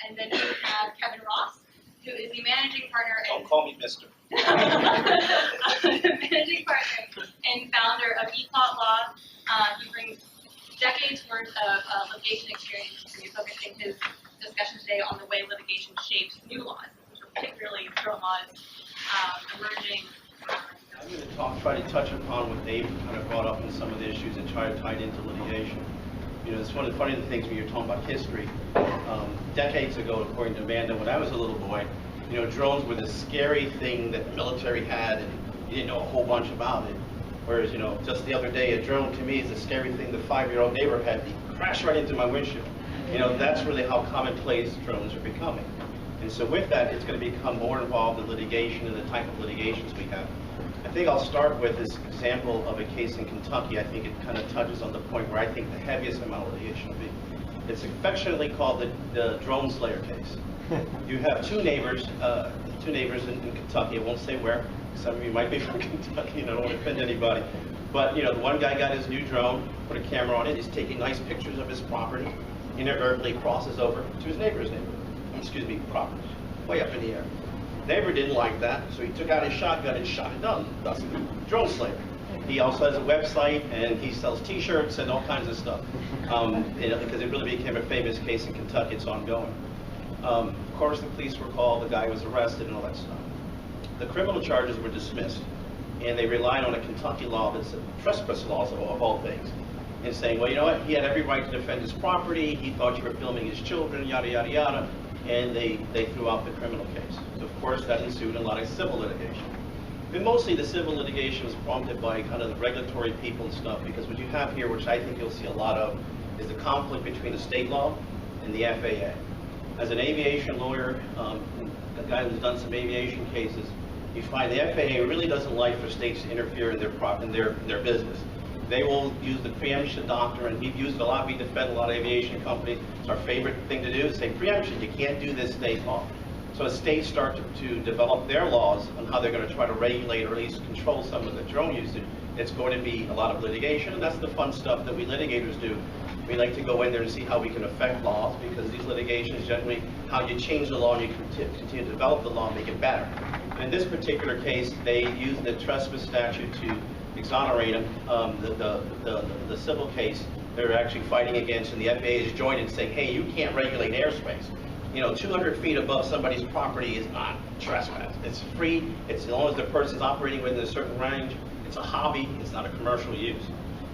And then we have Kevin Ross, who is the managing partner and Don't call me Mister. the managing partner and founder of ePlot Law. He brings decades worth of litigation experience. He's going to be focusing his discussion today on the way litigation shapes new laws, which are particularly drone laws emerging. I'm going to try to touch upon what Dave kind of brought up in some of the issues and try to tie it into litigation. You know, it's one of the funny things when you're talking about history. Decades ago, according to Amanda, when I was a little boy, you know, drones were the scary thing that the military had, and you didn't know a whole bunch about it. Whereas, you know, just the other day, a drone to me is a scary thing the 5-year-old neighbor had crash right into my windshield. You know, that's really how commonplace drones are becoming. And so with that, it's going to become more involved in litigation and the type of litigations we have. I think I'll start with this example of a case in Kentucky. I think it kind of touches on the point where I think the heaviest amount of litigation will be. It's affectionately called the drone slayer case. You have two neighbors in Kentucky. I won't say where. Some of you might be from Kentucky, and I don't want to offend anybody. But, you know, the one guy got his new drone, put a camera on it. He's taking nice pictures of his property. Inadvertently crosses over to his neighbor's property, way up in the air. Neighbor didn't like that, so he took out his shotgun and shot it down. That's a drone slayer. He also has a website, and he sells T-shirts and all kinds of stuff. You know, because it really became a famous case in Kentucky. It's ongoing. Of course, the police were called. The guy was arrested and all that stuff. The criminal charges were dismissed, and they relied on a Kentucky law that's trespass laws of all things, and saying, well, you know what? He had every right to defend his property. He thought you were filming his children, yada yada yada. And they threw out the criminal case. So of course that ensued a lot of civil litigation. But mostly the civil litigation was prompted by kind of the regulatory people and stuff, because what you have here, which I think you'll see a lot of, is the conflict between the state law and the FAA. As an aviation lawyer, a guy who's done some aviation cases, you find the FAA really doesn't like for states to interfere in their business. They will use the preemption doctrine. We've used it a lot. We defend a lot of aviation companies. It's our favorite thing to do is say preemption. You can't do this state law. So as states start to develop their laws on how they're going to try to regulate or at least control some of the drone usage, it's going to be a lot of litigation. And that's the fun stuff that we litigators do. We like to go in there and see how we can affect laws, because these litigations generally how you change the law and you continue to develop the law and make it better. In this particular case, they used the trespass statute to exonerate him. The civil case they're actually fighting against, and the FAA is joining saying, hey, you can't regulate airspace. You know, 200 feet above somebody's property is not trespass. It's free. It's as long as the person's operating within a certain range. It's a hobby. It's not a commercial use.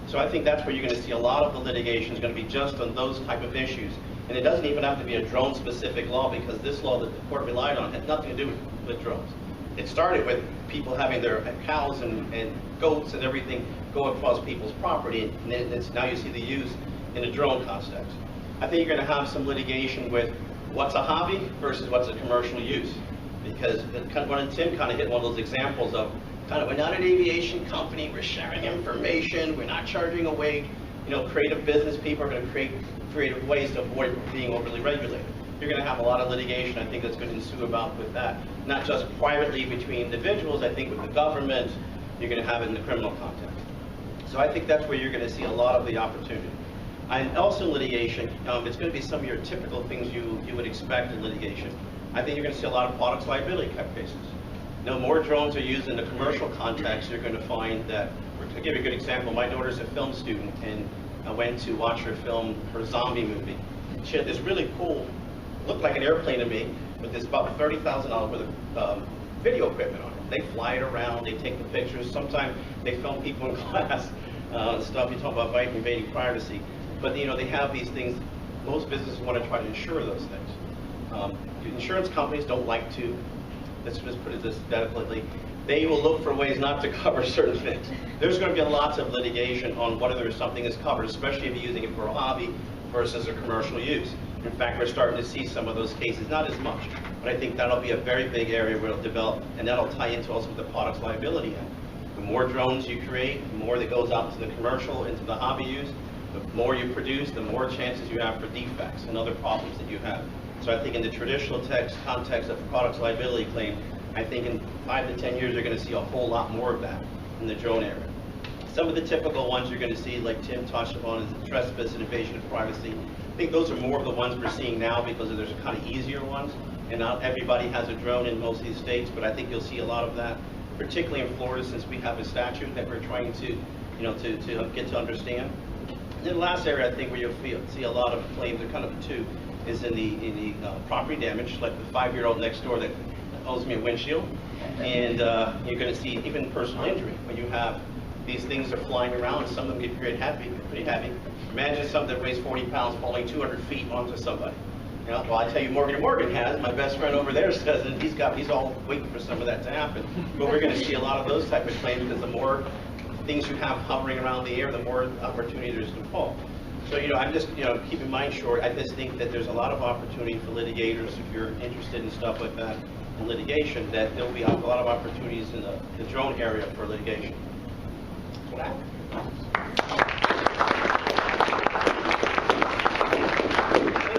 So I think that's where you're going to see a lot of the litigation is going to be just on those type of issues. And it doesn't even have to be a drone-specific law, because this law that the court relied on had nothing to do with drones. It started with people having their cows and goats and everything go across people's property, and it's, now you see the use in a drone context. I think you're going to have some litigation with what's a hobby versus what's a commercial use, because Tim kind of hit one of those examples of kind of, we're not an aviation company, we're sharing information, we're not charging away. You know, creative business people are going to create creative ways to avoid being overly regulated. You're going to have a lot of litigation, I think, that's going to ensue about with that. Not just privately between individuals, I think with the government, you're going to have it in the criminal context. So I think that's where you're going to see a lot of the opportunity. And also litigation, it's going to be some of your typical things you would expect in litigation. I think you're going to see a lot of products liability type cases. Now, more drones are used in the commercial context. You're going to find that, to give you a good example, my daughter's a film student, and I went to watch her film her zombie movie. She had this really cool, looked like an airplane to me, with this about $30,000 worth of video equipment on it. They fly it around, they take the pictures. Sometimes they film people in class, stuff. You talk about invading privacy. But you know, they have these things. Most businesses want to try to insure those things. Insurance companies don't like to, let's just put it this delicately, they will look for ways not to cover certain things. There's going to be lots of litigation on whether something is covered, especially if you're using it for a hobby versus a commercial use. In fact, we're starting to see some of those cases, not as much, but I think that'll be a very big area where it'll develop, and that'll tie into also the products liability end. The more drones you create, the more that goes out to the commercial, into the hobby use, the more you produce, the more chances you have for defects and other problems that you have. So I think in the traditional context of products liability claim, I think in 5 to 10 years you're going to see a whole lot more of that in the drone area. Some of the typical ones you're going to see, like Tim touched upon, is the trespass and invasion of privacy. I think those are more of the ones we're seeing now because there's kind of easier ones, and not everybody has a drone in most of these states, but I think you'll see a lot of that, particularly in Florida, since we have a statute that we're trying to, to get to understand. And then the last area I think where you'll see a lot of claims, are kind of two, is in the property damage, like the 5-year-old next door that owes me a windshield, and you're going to see even personal injury when you have these things are flying around. Some of them get pretty heavy. Imagine something that weighs 40 pounds falling 200 feet onto somebody. You know, well, I tell you, Morgan has. My best friend over there says, and he's all waiting for some of that to happen. But we're going to see a lot of those type of claims because the more things you have hovering around the air, the more opportunity there is to fall. So, I'm just, keeping mine short. I just think that there's a lot of opportunity for litigators if you're interested in stuff like that in litigation. That there'll be a lot of opportunities in the drone area for litigation. It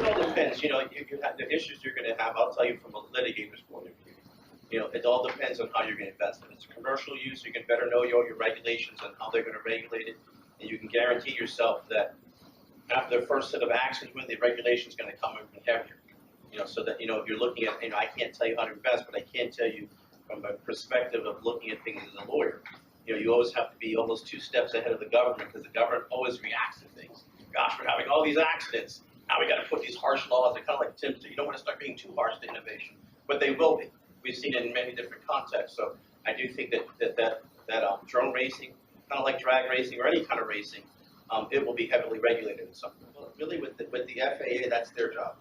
all depends. You have the issues you're going to have. I'll tell you from a litigator's point of view. It all depends on how you're going to invest it. It's commercial use. You can better know your regulations and how they're going to regulate it, and you can guarantee yourself that after the first set of actions, when the regulation is going to come even heavier. So that if you're looking at, I can't tell you how to invest, but I can tell you from a perspective of looking at things as a lawyer. You always have to be almost 2 steps ahead of the government because the government always reacts to things. Gosh, we're having all these accidents. Now we got to put these harsh laws. They're kind of like Tim said. You don't want to start being too harsh to innovation, but they will be. We've seen it in many different contexts. So I do think that drone racing, kind of like drag racing or any kind of racing, it will be heavily regulated in something. Well, really, with the FAA, that's their job.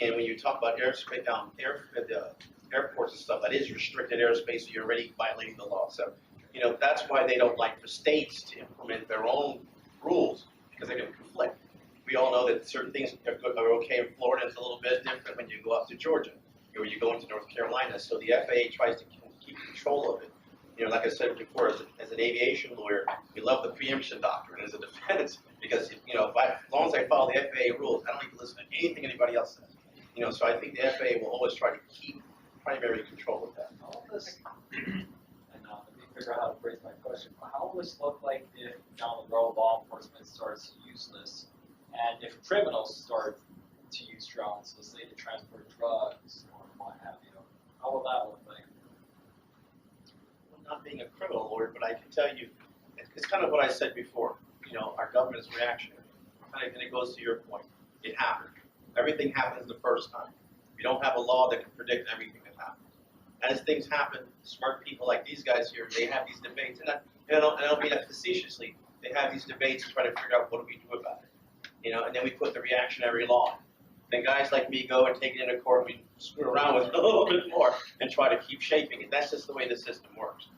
And when you talk about airspace, airports and stuff, that is restricted airspace, so you're already violating the law. So, that's why they don't like for states to implement their own rules, because they're going to conflict. We all know that certain things are okay in Florida. It's a little bit different when you go up to Georgia, or you go into North Carolina. So the FAA tries to keep control of it. Like I said before, as an aviation lawyer, we love the preemption doctrine as a defense, because as long as I follow the FAA rules, I don't need to listen to anything anybody else says. So I think the FAA will always try to keep primary control of that. All this, and let me figure out how to phrase my question. How will this look like if down the road law enforcement starts to use this, and if criminals start to use drones, let's say to transport drugs or what have you? How will that look like? Well, not being a criminal lawyer, but I can tell you, it's kind of what I said before. Our government is reactionary. And it goes to your point. It happened. Everything happens the first time. We don't have a law that can predict everything that happens. As things happen, smart people like these guys here, they have these debates, and I don't mean that facetiously. They have these debates to try to figure out what do we do about it. And then we put the reactionary law. Then guys like me go and take it into court, we screw around with it a little bit more and try to keep shaping it. That's just the way the system works.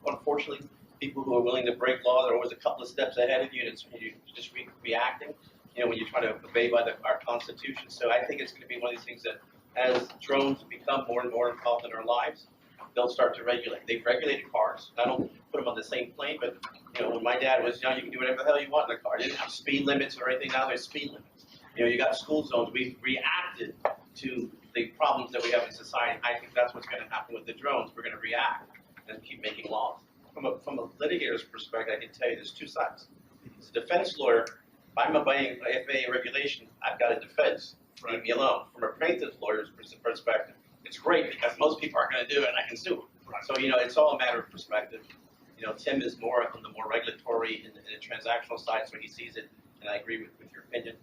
Unfortunately, people who are willing to break law, they're always a couple of steps ahead of you, and you're just reacting. When you're trying to obey by our Constitution. So I think it's going to be one of these things that, as drones become more and more involved in our lives, they'll start to regulate. They've regulated cars. I don't put them on the same plane, but when my dad was young, you can do whatever the hell you want in a car. They didn't have speed limits or anything. Now there's speed limits. You got school zones. We've reacted to the problems that we have in society. I think that's what's going to happen with the drones. We're going to react and keep making laws. From a litigator's perspective, I can tell you there's 2 sides. As a defense lawyer, if I'm obeying FAA regulation, I've got a defense. Leave me alone. From a plaintiff's lawyer's perspective, it's great because most people aren't going to do it, and I can sue them. Right. So it's all a matter of perspective. Tim is more on the more regulatory and the transactional side, so he sees it, and I agree with your opinion.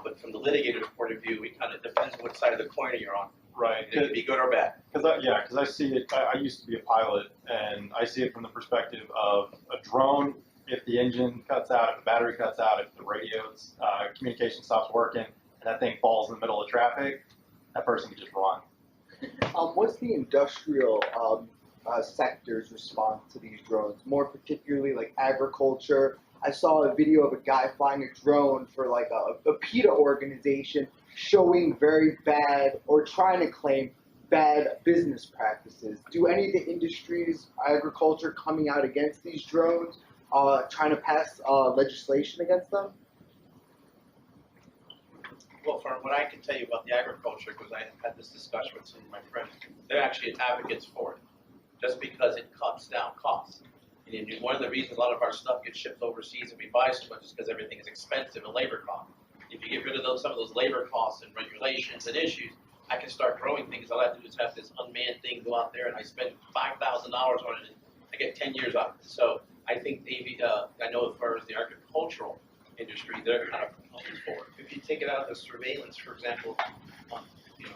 But from the litigator's point of view, it kind of depends on what side of the coin you're on. Right. It could be good or bad. Because I see it. I used to be a pilot, and I see it from the perspective of a drone. If the engine cuts out, if the battery cuts out, if the radio's communication stops working, and that thing falls in the middle of traffic, that person can just run. What's the industrial sector's response to these drones? More particularly like agriculture. I saw a video of a guy flying a drone for like a PETA organization showing very bad, or trying to claim bad business practices. Do any of the industries, agriculture, coming out against these drones? Trying to pass legislation against them? Well, from what I can tell you about the agriculture, because I had this discussion with some of my friends, they're actually advocates for it, just because it cuts down costs. And one of the reasons a lot of our stuff gets shipped overseas and we buy so much is because everything is expensive and labor cost. If you get rid of some of those labor costs and regulations and issues, I can start growing things. All I have to do is have this unmanned thing go out there, and I spend $5,000 on it, and I get 10 years out of it. So I think I know as far as the agricultural industry, they're kind of proposing for it. If you take it out of the surveillance, for example, you know,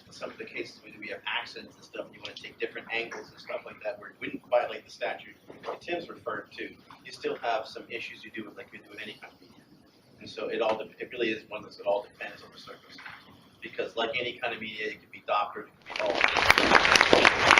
some of the cases where we have accidents and stuff, you want to take different angles and stuff like that, where it wouldn't violate the statute that Tim's referred to. You still have some issues you do with, like you do with any kind of media. And so it really is one that it all depends on the circumstance. Because like any kind of media, it can be doctored, it can be altered.